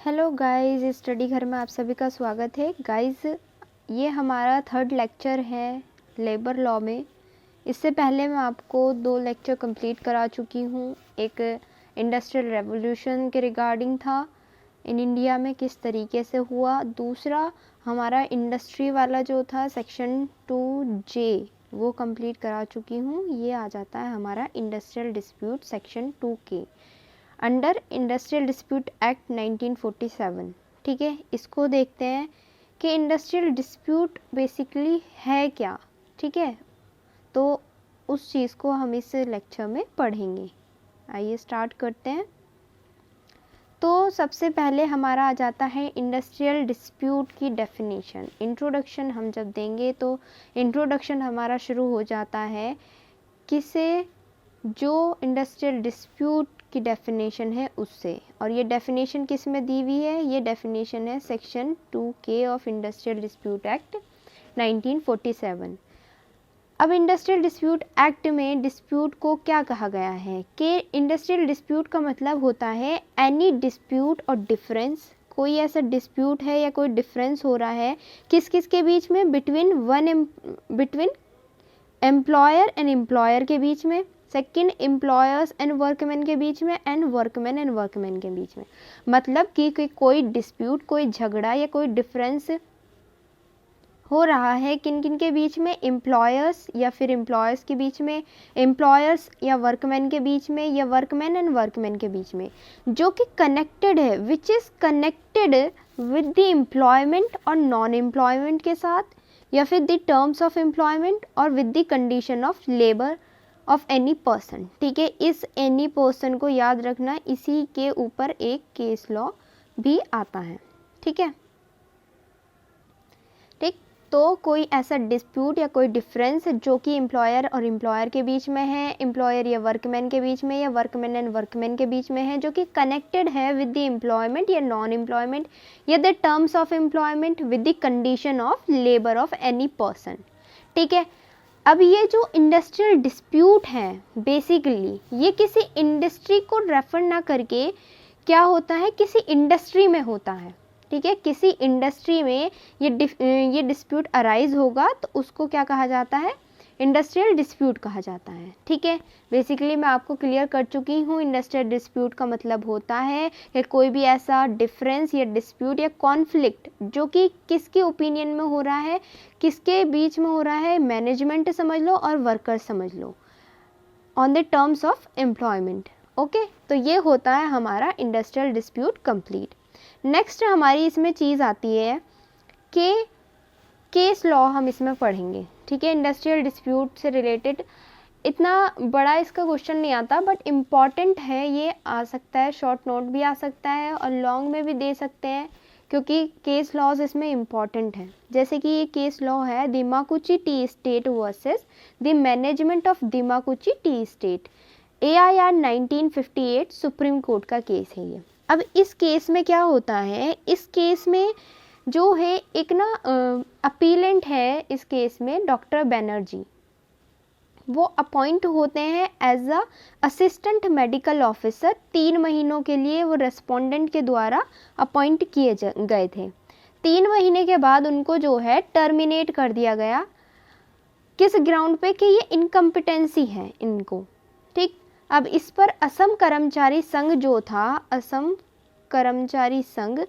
Hello guys, study घर में आप सभी का स्वागत है। गाइस, ये हमारा थर्ड लेक्चर है लेबर लॉ में। इससे पहले मैं आपको 2 लेक्चर कंप्लीट करा चुकी हूँ। एक इंडस्ट्रियल रेवोल्यूशन के रिगार्डिंग था, इन इंडिया में किस तरीके से हुआ। दूसरा हमारा इंडस्ट्री वाला जो था सेक्शन 2J, वो कंप्लीट करा चुकी हूँ। ये आ जाता है हमारा industrial dispute section 2K under industrial dispute act 1947। ठीक है, इसको देखते हैं कि इंडस्ट्रियल डिस्प्यूट बेसिकली है क्या। ठीक है, तो उस चीज़ को हम इस लेक्चर में पढ़ेंगे। आइए स्टार्ट करते हैं। तो सबसे पहले हमारा आ जाता है इंडस्ट्रियल डिस्प्यूट की डेफिनेशन। इंट्रोडक्शन हम जब देंगे तो इंट्रोडक्शन हमारा शुरू हो जाता है किसे, जो इंडस्ट्रियल डिस्प्यूट की डेफिनेशन है उससे। और ये डेफिनेशन किस में दी हुई है? ये डेफिनेशन है section 2K of industrial dispute act 1947। अब इंडस्ट्रियल डिस्प्यूट एक्ट में डिस्प्यूट को क्या कहा गया है कि इंडस्ट्रियल डिस्प्यूट का मतलब होता है एनी डिस्प्यूट और डिफरेंस। कोई ऐसा डिस्प्यूट है या कोई डिफरेंस हो रहा है किस किस के बीच में? बिटवीन एम्प्लॉयर एंड एम्प्लॉयर के बीच में, सेकंड एम्प्लॉयर्स एंड वर्कमैन के बीच में, एंड वर्कमैन एंड वर्कमैन के बीच में। मतलब कि कोई डिस्प्यूट, कोई झगड़ा या कोई डिफरेंस हो रहा है किन किन के बीच में? एम्प्लॉयर्स या फिर एम्प्लॉयर्स के बीच में, एम्प्लॉयर्स या वर्कमैन के बीच में, या वर्कमैन एंड वर्कमैन के बीच में, जो कि कनेक्टेड है, which is connected with the employment और नॉन एम्प्लॉयमेंट के साथ, या फिर द टर्म्स ऑफ एम्प्लॉयमेंट और with the condition of labour of any person. ठीक है, इस एनी पर्सन को याद रखना, इसी के ऊपर एक केस लॉ भी आता है। ठीक है, ठीक। तो कोई ऐसा डिस्प्यूट या कोई डिफरेंस जो कि एम्प्लॉयर और एम्प्लॉयर के बीच में है, एम्प्लॉयर या वर्कमैन के बीच में, या वर्कमैन एंड वर्कमैन के बीच में है, जो कि कनेक्टेड है विद द एम्प्लॉयमेंट या नॉन एम्प्लॉयमेंट, या the terms of employment with the condition of labour of any person. ठीक है, अब ये जो इंडस्ट्रियल डिस्प्यूट है बेसिकली ये किसी इंडस्ट्री को रेफर ना करके क्या होता है, किसी इंडस्ट्री में होता है। ठीक है, किसी इंडस्ट्री में ये डिस्प्यूट अराइज होगा तो उसको क्या कहा जाता है? इंडस्ट्रियल डिस्प्यूट कहा जाता है। ठीक है, बेसिकली मैं आपको क्लियर कर चुकी हूँ। इंडस्ट्रियल डिस्प्यूट का मतलब होता है कि कोई भी ऐसा डिफरेंस या डिस्प्यूट या कॉन्फ्लिक्ट जो कि किसके ओपिनियन में हो रहा है, किसके बीच में हो रहा है, मैनेजमेंट समझ लो और वर्कर समझ लो, on the terms of employment. Okay, तो ये होता है हमारा इंडस्ट्रियल डिस्प्यूट कंप्लीट। नेक्स्ट हमारी इसमें चीज़ आती है कि केस लॉ हम इसमें पढ़ेंगे। ठीक है, इंडस्ट्रियल डिस्प्यूट से रिलेटेड इतना बड़ा इसका क्वेश्चन नहीं आता, बट इम्पॉर्टेंट है, ये आ सकता है, शॉर्ट नोट भी आ सकता है और लॉन्ग में भी दे सकते हैं, क्योंकि केस लॉज इसमें इम्पॉर्टेंट है। जैसे कि ये केस लॉ है Dimakuchi tea estate versus the management of Dimakuchi tea estate, AIR 1958 supreme court का केस है ये। अब इस केस में क्या होता है, इस केस में जो है एक ना अपीलेंट है, इस केस में डॉक्टर बनर्जी, वो अपॉइंट होते हैं as a assistant medical officer. 3 महीनों के लिए वो रेस्पोंडेंट के द्वारा अपॉइंट किए गए थे। 3 महीने के बाद उनको जो है टर्मिनेट कर दिया गया। किस ग्राउंड पे? कि ये इनकम्पिटेंसी है इनको। ठीक, अब इस पर असम कर्मचारी संघ जो था, असम कर्मचारी संघ,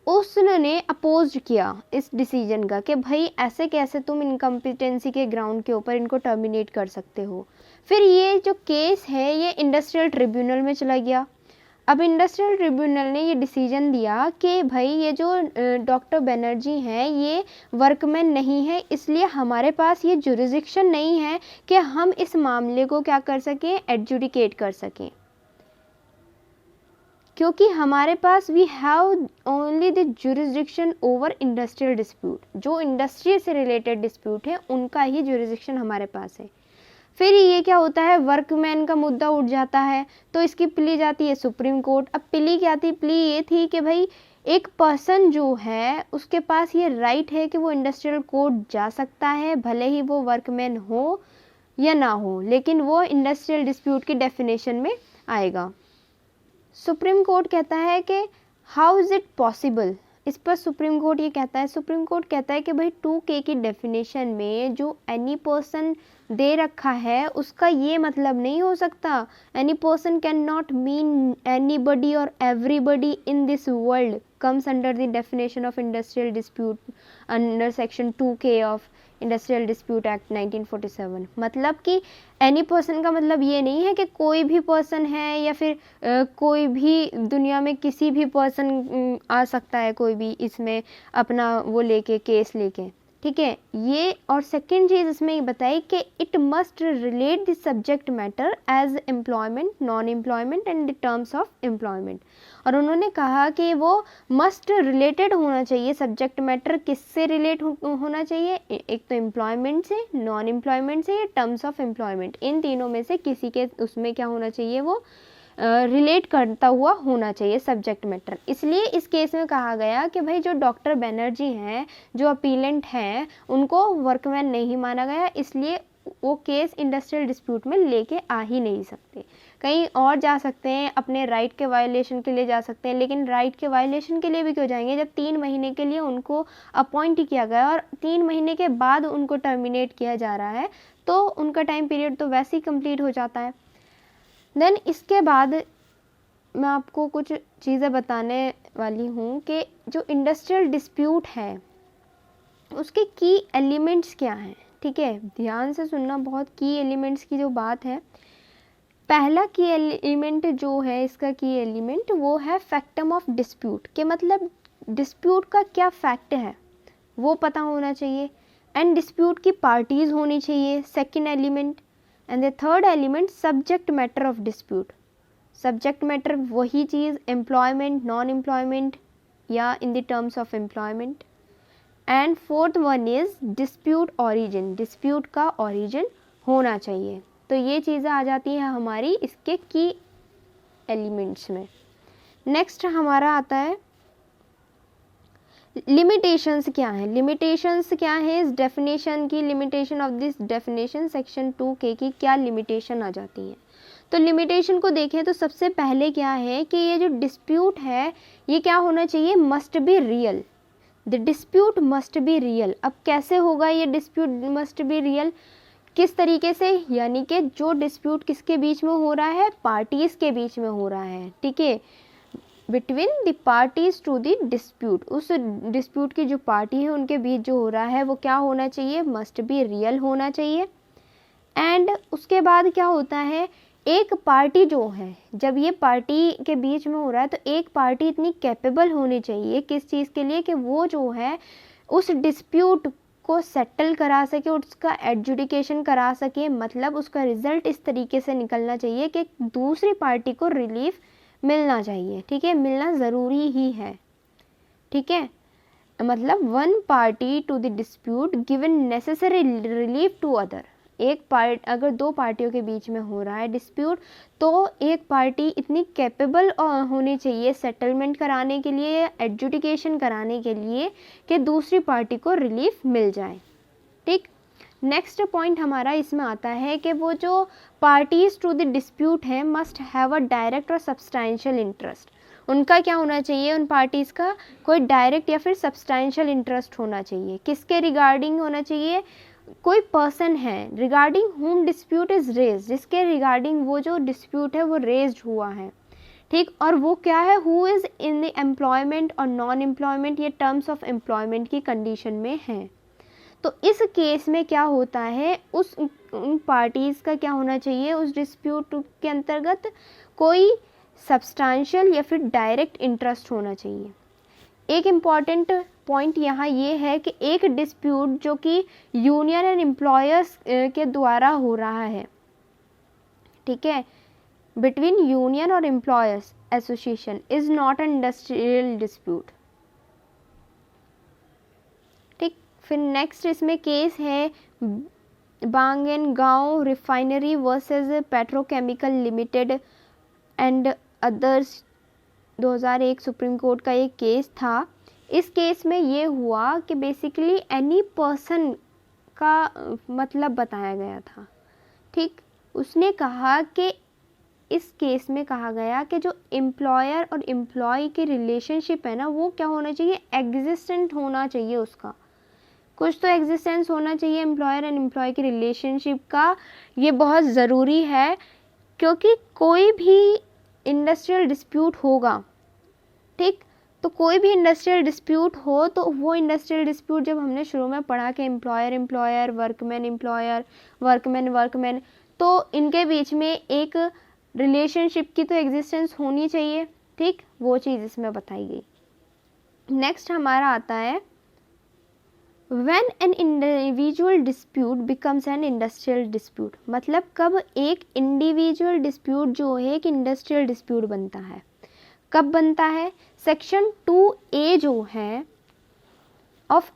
उसने अपोज किया इस डिसीजन का कि भाई ऐसे कैसे तुम इनकम्पिटेंसी के ग्राउंड के ऊपर इनको टर्मिनेट कर सकते हो। फिर ये जो केस है ये इंडस्ट्रियल ट्रिब्यूनल में चला गया। अब इंडस्ट्रियल ट्रिब्यूनल ने ये डिसीजन दिया कि भाई ये जो डॉक्टर बनर्जी हैं ये वर्कमैन नहीं है, इसलिए हमारे पास ये जुरिसडिक्शन नहीं है कि हम इस मामले को क्या कर सकें, एडजुडिकेट कर सकें, क्योंकि हमारे पास we have only the jurisdiction over industrial dispute. जो इंडस्ट्री से रिलेटेड डिस्प्यूट है उनका ही जुरिसडिक्शन हमारे पास है। फिर ये क्या होता है, वर्कमैन का मुद्दा उठ जाता है तो इसकी प्ली जाती है सुप्रीम कोर्ट। अब प्ली क्या थी? प्ली ये थी कि भाई एक पर्सन जो है उसके पास ये राइट है कि वो इंडस्ट्रियल कोर्ट जा सकता है, भले ही वो वर्कमैन हो या ना हो, लेकिन वो इंडस्ट्रियल डिस्प्यूट की डेफिनेशन में आएगा। सुप्रीम कोर्ट कहता है कि हाउ इज़ इट पॉसिबल, इस पर सुप्रीम कोर्ट ये कहता है, सुप्रीम कोर्ट कहता है कि भाई 2K की डेफिनेशन में जो एनी पर्सन दे रखा है उसका ये मतलब नहीं हो सकता। Any person can not mean anybody और everybody in this world comes under the definition of industrial dispute under section 2K of industrial dispute act 1947। मतलब कि एनी पर्सन का मतलब ये नहीं है कि कोई भी पर्सन है या फिर कोई भी दुनिया में किसी भी पर्सन आ सकता है कोई भी इसमें अपना वो लेके केस लेके, ठीक है ये। और सेकंड चीज़ इसमें ये बताई कि it must relate the subject matter as employment, non employment and the terms of employment. और उन्होंने कहा कि वो मस्ट रिलेटेड होना चाहिए, सब्जेक्ट मैटर किससे रिलेट होना चाहिए, एक तो एम्प्लॉयमेंट से, नॉन एम्प्लॉयमेंट से या टर्म्स ऑफ एम्प्लॉयमेंट, इन तीनों में से किसी के उसमें क्या होना चाहिए, वो रिलेट करता हुआ होना चाहिए सब्जेक्ट मैटर। इसलिए इस केस में कहा गया कि भाई जो डॉक्टर बनर्जी हैं, जो अपीलेंट हैं, उनको वर्कमैन नहीं माना गया, इसलिए वो केस इंडस्ट्रियल डिस्प्यूट में लेके आ ही नहीं सकते। कहीं और जा सकते हैं, अपने राइट के वायलेशन के लिए जा सकते हैं, लेकिन राइट के वायलेशन के लिए भी क्यों जाएंगे जब 3 महीने के लिए उनको अपॉइंट किया गया और 3 महीने के बाद उनको टर्मिनेट किया जा रहा है, तो उनका टाइम पीरियड तो वैसे ही कंप्लीट हो जाता है। देन इसके बाद मैं आपको कुछ चीज़ें बताने वाली हूँ कि जो इंडस्ट्रियल डिस्प्यूट है उसके की एलिमेंट्स क्या हैं, ठीक है ध्यान से सुनना, बहुत की एलिमेंट्स की जो बात है। पहला की एलिमेंट जो है, इसका की एलिमेंट वो है फैक्टम ऑफ डिस्प्यूट, के मतलब डिस्प्यूट का क्या फैक्ट है वो पता होना चाहिए, एंड डिस्प्यूट की पार्टीज होनी चाहिए, second element. And the third element subject matter of dispute, subject matter वही चीज़, एम्प्लॉयमेंट, नॉन एम्प्लॉयमेंट या in the terms of employment. And fourth one is dispute origin, dispute का ऑरिजिन होना चाहिए। तो ये चीज़ें आ जाती हैं हमारी इसके की एलिमेंट्स में। नेक्स्ट हमारा आता है लिमिटेशंस क्या है, लिमिटेशंस क्या है इस डेफिनेशन की, limitation of this definition section 2K की क्या लिमिटेशन आ जाती है। तो लिमिटेशन को देखें तो सबसे पहले क्या है कि ये जो डिस्प्यूट है ये क्या होना चाहिए, must be real, the dispute must be real. अब कैसे होगा ये डिस्प्यूट मस्ट बी रियल, किस तरीके से, यानी कि जो डिस्प्यूट किसके बीच में हो रहा है, पार्टीज के बीच में हो रहा है, ठीक है between the parties to the dispute, उस डिस्प्यूट की जो पार्टी है उनके बीच जो हो रहा है वो क्या होना चाहिए, मस्ट बी रियल होना चाहिए। एंड उसके बाद क्या होता है, एक पार्टी जो है, जब ये पार्टी के बीच में हो रहा है तो एक पार्टी इतनी कैपेबल होनी चाहिए किस चीज़ के लिए कि वो जो है उस डिस्प्यूट को सेटल करा सके, उसका एडजुडिकेशन करा सके, मतलब उसका रिजल्ट इस तरीके से निकलना चाहिए कि दूसरी पार्टी को रिलीफ मिलना चाहिए, ठीक है मिलना ज़रूरी ही है, ठीक है मतलब one party to the dispute given necessary relief to other. एक पार्ट अगर दो पार्टियों के बीच में हो रहा है डिस्प्यूट तो एक पार्टी इतनी कैपेबल होनी चाहिए सेटलमेंट कराने के लिए, एडजुडिकेशन कराने के लिए कि दूसरी पार्टी को रिलीफ मिल जाए, ठीक। नेक्स्ट पॉइंट हमारा इसमें आता है कि वो जो पार्टीज टू द डिस्प्यूट है मस्ट हैव अ डायरेक्ट और सब्सटैंशियल इंटरेस्ट, उनका क्या होना चाहिए, उन पार्टीज का कोई डायरेक्ट या फिर सब्सटैंशियल इंटरेस्ट होना चाहिए। किसके रिगार्डिंग होना चाहिए, कोई पर्सन है regarding whom dispute is raise, जिसके रिगार्डिंग वो जो डिस्प्यूट है वो रेज्ड हुआ है, ठीक। और वो क्या है, who is in the employment और नॉन एम्प्लॉयमेंट, ये टर्म्स ऑफ एम्प्लॉयमेंट की कंडीशन में है। तो इस केस में क्या होता है, उन पार्टीज़ का क्या होना चाहिए, उस डिस्प्यूट के अंतर्गत कोई सब्सटैंशियल या फिर डायरेक्ट इंटरेस्ट होना चाहिए। एक इम्पॉर्टेंट पॉइंट यहाँ ये है कि एक डिस्प्यूट जो कि यूनियन एंड एम्प्लॉयर्स के द्वारा हो रहा है, ठीक है बिटवीन यूनियन और employers association is not an industrial dispute, ठीक। फिर नेक्स्ट इसमें केस है Bongaigaon refinery versus petrochemical limited and others, 2001 supreme court का एक केस था। इस केस में ये हुआ कि बेसिकली एनी पर्सन का मतलब बताया गया था, ठीक। उसने कहा कि इस केस में कहा गया कि जो एम्प्लॉयर और एम्प्लॉय की रिलेशनशिप है ना, वो क्या होना चाहिए, एग्जिस्टेंट होना चाहिए, उसका कुछ तो एग्जिस्टेंस होना चाहिए एम्प्लॉयर एंड एम्प्लॉय की रिलेशनशिप का। ये बहुत ज़रूरी है, क्योंकि कोई भी इंडस्ट्रियल डिस्प्यूट होगा, ठीक, तो कोई भी इंडस्ट्रियल डिस्प्यूट हो तो वो इंडस्ट्रियल डिस्प्यूट जब हमने शुरू में पढ़ा कि employer employer, workman employer, workman workman, तो इनके बीच में एक रिलेशनशिप की तो एग्जिस्टेंस होनी चाहिए, ठीक, वो चीज़ इसमें बताई गई। नेक्स्ट हमारा आता है When an individual dispute becomes an industrial dispute, मतलब कब एक इंडिविजुअल डिस्प्यूट जो है एक इंडस्ट्रियल डिस्प्यूट बनता है, कब बनता है। सेक्शन 2A जो है ऑफ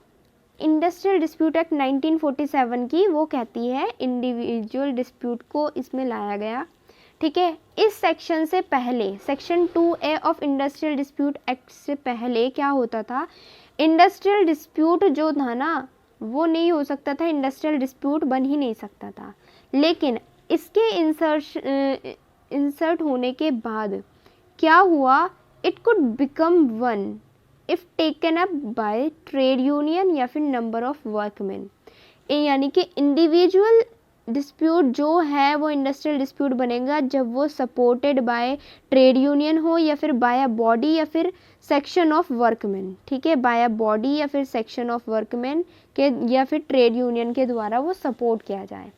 इंडस्ट्रियल डिस्प्यूट एक्ट 1947 की, वो कहती है इंडिविजुअल डिस्प्यूट को इसमें लाया गया, ठीक है। इस सेक्शन से पहले, section 2A of industrial dispute act से पहले क्या होता था, इंडस्ट्रियल डिस्प्यूट जो था ना वो नहीं हो सकता था, इंडस्ट्रियल डिस्प्यूट बन ही नहीं सकता था। लेकिन इसके इंसर्ट होने के बाद क्या हुआ, it could become one if taken up by trade union या फिर नंबर ऑफ वर्कमैन, यानी कि इंडिविजुअल डिस्प्यूट जो है वो इंडस्ट्रियल डिस्प्यूट बनेगा जब वो सपोर्टेड बाय ट्रेड यूनियन हो या फिर बाय अ बॉडी या फिर सेक्शन ऑफ वर्कमैन, ठीक है, बाय अ बॉडी या फिर सेक्शन ऑफ वर्कमैन के या फिर ट्रेड यूनियन के द्वारा वो सपोर्ट किया जाए।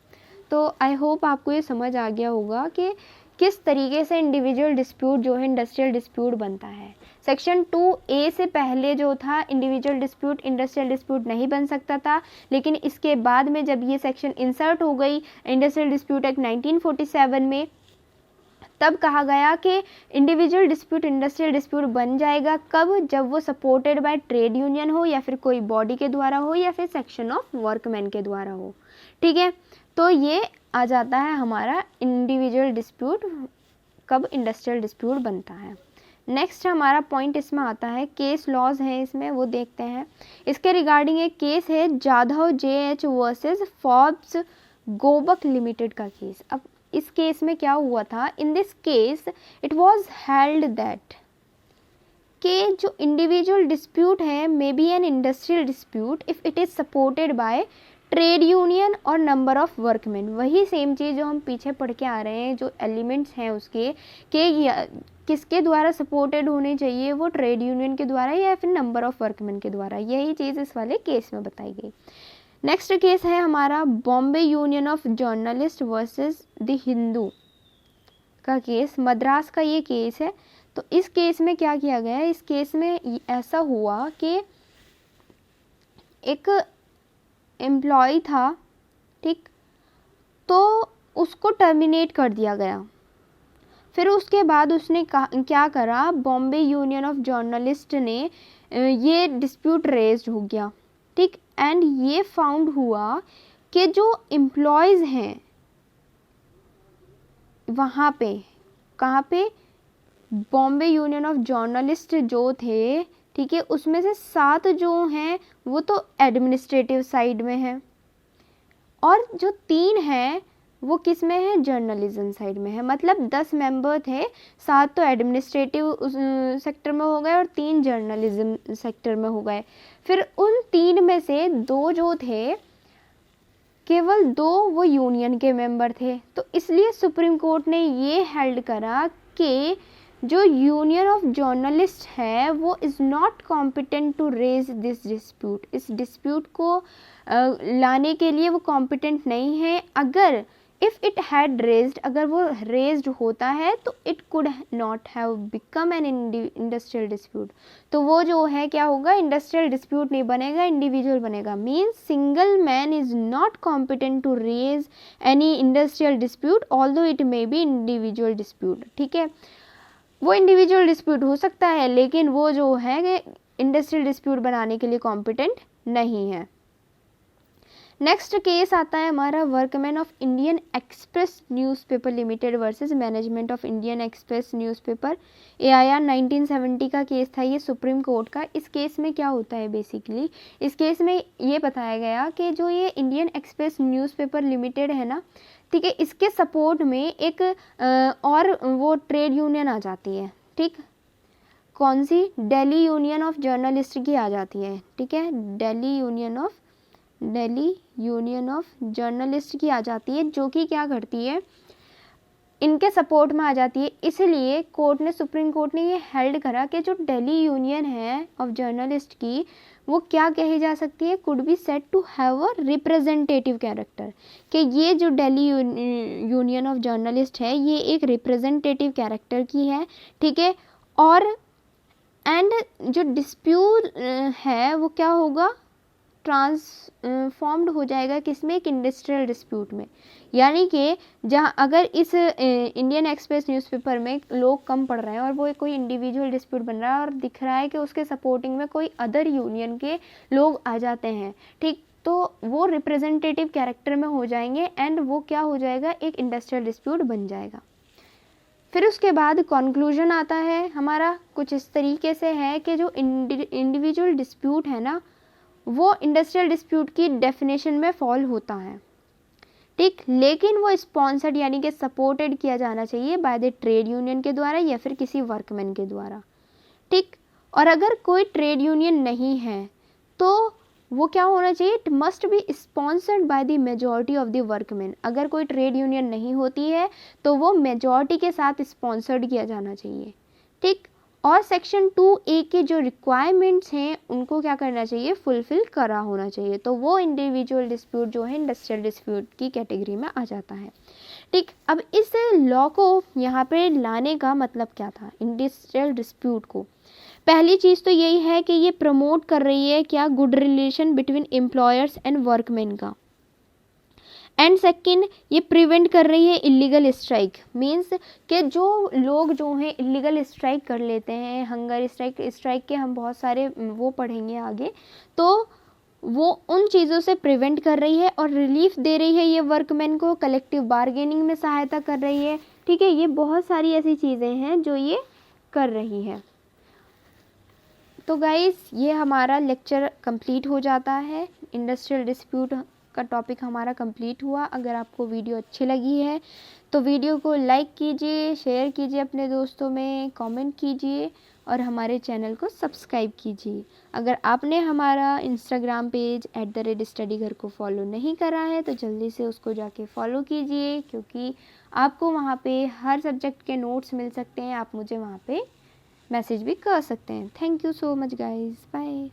तो आई होप आपको ये समझ आ गया होगा कि किस तरीके से इंडिविजुअल डिस्प्यूट जो है इंडस्ट्रियल डिस्प्यूट बनता है। सेक्शन 2A से पहले जो था इंडिविजुअल डिस्प्यूट इंडस्ट्रियल डिस्प्यूट नहीं बन सकता था, लेकिन इसके बाद में जब ये सेक्शन इंसर्ट हो गई इंडस्ट्रियल डिस्प्यूट एक्ट 1947 में, तब कहा गया कि इंडिविजुअल डिस्प्यूट इंडस्ट्रियल डिस्प्यूट बन जाएगा कब, जब वो सपोर्टेड बाय ट्रेड यूनियन हो या फिर कोई बॉडी के द्वारा हो या फिर सेक्शन ऑफ वर्कमैन के द्वारा हो, ठीक है। तो ये आ जाता है हमारा इंडिविजुअल डिस्प्यूट कब इंडस्ट्रियल डिस्प्यूट बनता है। नेक्स्ट हमारा पॉइंट इसमें आता है केस लॉज है इसमें, वो देखते हैं। इसके रिगार्डिंग एक केस है जाधव JH वर्सेस फॉर्ब्स गोबक लिमिटेड का केस। अब इस केस में क्या हुआ था, in this case it was held that कि जो इंडिविजुअल डिस्प्यूट है may be an industrial dispute if it is supported by trade union और नंबर ऑफ वर्कमैन। वही सेम चीज़ जो हम पीछे पढ़ के आ रहे हैं, जो एलिमेंट्स हैं उसके कि किसके द्वारा सपोर्टेड होने चाहिए, वो ट्रेड यूनियन के द्वारा या फिर नंबर ऑफ वर्कमैन के द्वारा, यही चीज़ इस वाले केस में बताई गई। नेक्स्ट केस है हमारा Bombay union of journalist versus the Hindu का केस, मद्रास का ये केस है। तो इस केस में क्या किया गया है, इस केस में ऐसा हुआ कि एक एम्प्लॉय था, ठीक, तो उसको टर्मिनेट कर दिया गया। फिर उसके बाद उसने क्या करा, बॉम्बे यूनियन ऑफ जर्नलिस्ट ने ये डिस्प्यूट रेज हो गया, ठीक, एंड ये फाउंड हुआ कि जो एम्प्लॉयज़ हैं वहाँ पे, कहाँ पे, बॉम्बे यूनियन ऑफ जर्नलिस्ट जो थे, ठीक है, उसमें से 7 जो हैं वो तो एडमिनिस्ट्रेटिव साइड में हैं और जो 3 हैं वो किस में है, जर्नलिज्म साइड में है। मतलब 10 मेंबर थे, 7 तो एडमिनिस्ट्रेटिव सेक्टर में हो गए और 3 जर्नलिज्म सेक्टर में हो गए। फिर उन 3 में से 2 जो थे, केवल 2 वो यूनियन के मेंबर थे। तो इसलिए सुप्रीम कोर्ट ने ये हेल्ड करा कि जो यूनियन ऑफ जर्नलिस्ट है वो is not competent to raise this dispute, इस डिस्प्यूट को लाने के लिए वो कॉम्पिटेंट नहीं है। अगर इफ़ इट हैड रेज्ड, अगर वो रेज्ड होता है तो it could not have become an industrial dispute, तो वो जो है क्या होगा, इंडस्ट्रियल डिस्प्यूट नहीं बनेगा, इंडिविजुअल बनेगा। Means single man is not competent to raise any industrial dispute although it may be individual dispute, ठीक है। वो इंडिविजुअल डिस्प्यूट हो सकता है लेकिन वो जो है इंडस्ट्रियल डिस्प्यूट बनाने के लिए कॉम्पिटेंट नहीं है। नेक्स्ट केस आता है हमारा workman of Indian express newspaper limited versus management of Indian express newspaper, AIR 1970 का केस था ये सुप्रीम कोर्ट का। इस केस में क्या होता है बेसिकली, इस केस में ये बताया गया कि जो ये इंडियन एक्सप्रेस न्यूज़पेपर लिमिटेड है ना, ठीक है। इसके सपोर्ट में एक और वो ट्रेड यूनियन आ जाती है, ठीक, कौन सी, दिल्ली यूनियन ऑफ जर्नलिस्ट की आ जाती है, ठीक है, दिल्ली यूनियन ऑफ जर्नलिस्ट की आ जाती है, जो कि क्या करती है, इनके सपोर्ट में आ जाती है। इसलिए कोर्ट ने, सुप्रीम कोर्ट ने ये हेल्ड करा कि जो दिल्ली यूनियन है ऑफ जर्नलिस्ट की, वो क्या कही जा सकती है, could be said to have a representative character, कि ये जो दिल्ली यूनियन ऑफ जर्नलिस्ट है ये एक रिप्रेजेंटेटिव कैरेक्टर की है, ठीक है। और एंड जो डिस्प्यूट है वो क्या होगा, ट्रांसफॉर्म्ड हो जाएगा किसमें, एक इंडस्ट्रियल डिस्प्यूट में। यानी कि जहाँ अगर इस इंडियन एक्सप्रेस न्यूज़पेपर में लोग कम पढ़ रहे हैं और वो कोई इंडिविजुअल डिस्प्यूट बन रहा है और दिख रहा है कि उसके सपोर्टिंग में कोई अदर यूनियन के लोग आ जाते हैं, ठीक, तो वो रिप्रेजेंटेटिव कैरेक्टर में हो जाएंगे एंड वो क्या हो जाएगा, एक इंडस्ट्रियल डिस्प्यूट बन जाएगा। फिर उसके बाद कंक्लूजन आता है हमारा कुछ इस तरीके से है कि जो इंडिविजुअल डिस्प्यूट है ना, वो इंडस्ट्रियल डिस्प्यूट की डेफिनेशन में फॉल होता है, ठीक, लेकिन वो स्पॉन्सर्ड यानी कि सपोर्टेड किया जाना चाहिए बाय द ट्रेड यूनियन के द्वारा या फिर किसी वर्कमैन के द्वारा, ठीक। और अगर कोई ट्रेड यूनियन नहीं है तो वो क्या होना चाहिए, it must be sponsored by the majority of the workman. अगर कोई ट्रेड यूनियन नहीं होती है तो वो मेजॉरिटी के साथ स्पॉन्सर्ड किया जाना चाहिए, ठीक। और सेक्शन 2A के जो रिक्वायरमेंट्स हैं उनको क्या करना चाहिए, फुलफिल करा होना चाहिए। तो वो इंडिविजुअल डिस्प्यूट जो है इंडस्ट्रियल डिस्प्यूट की कैटेगरी में आ जाता है, ठीक। अब इस लॉ को यहाँ पे लाने का मतलब क्या था, इंडस्ट्रियल डिस्प्यूट को, पहली चीज़ तो यही है कि ये प्रमोट कर रही है क्या, good relation between employers and workman का। एंड सेकंड, ये प्रिवेंट कर रही है इलीगल स्ट्राइक, मींस कि जो लोग जो हैं इलीगल स्ट्राइक कर लेते हैं, हंगर स्ट्राइक के हम बहुत सारे वो पढ़ेंगे आगे, तो वो उन चीज़ों से प्रिवेंट कर रही है और रिलीफ दे रही है ये वर्कमैन को, कलेक्टिव बार्गेनिंग में सहायता कर रही है, ठीक है। ये बहुत सारी ऐसी चीज़ें हैं जो ये कर रही है। तो गाइस ये हमारा लेक्चर कंप्लीट हो जाता है, इंडस्ट्रियल डिस्प्यूट का टॉपिक हमारा कंप्लीट हुआ। अगर आपको वीडियो अच्छी लगी है तो वीडियो को लाइक कीजिए, शेयर कीजिए अपने दोस्तों में, कमेंट कीजिए और हमारे चैनल को सब्सक्राइब कीजिए। अगर आपने हमारा इंस्टाग्राम पेज @studyghar को फॉलो नहीं करा है तो जल्दी से उसको जाके फॉलो कीजिए, क्योंकि आपको वहाँ पे हर सब्जेक्ट के नोट्स मिल सकते हैं। आप मुझे वहाँ पे मैसेज भी कर सकते हैं। Thank you so much guys, bye.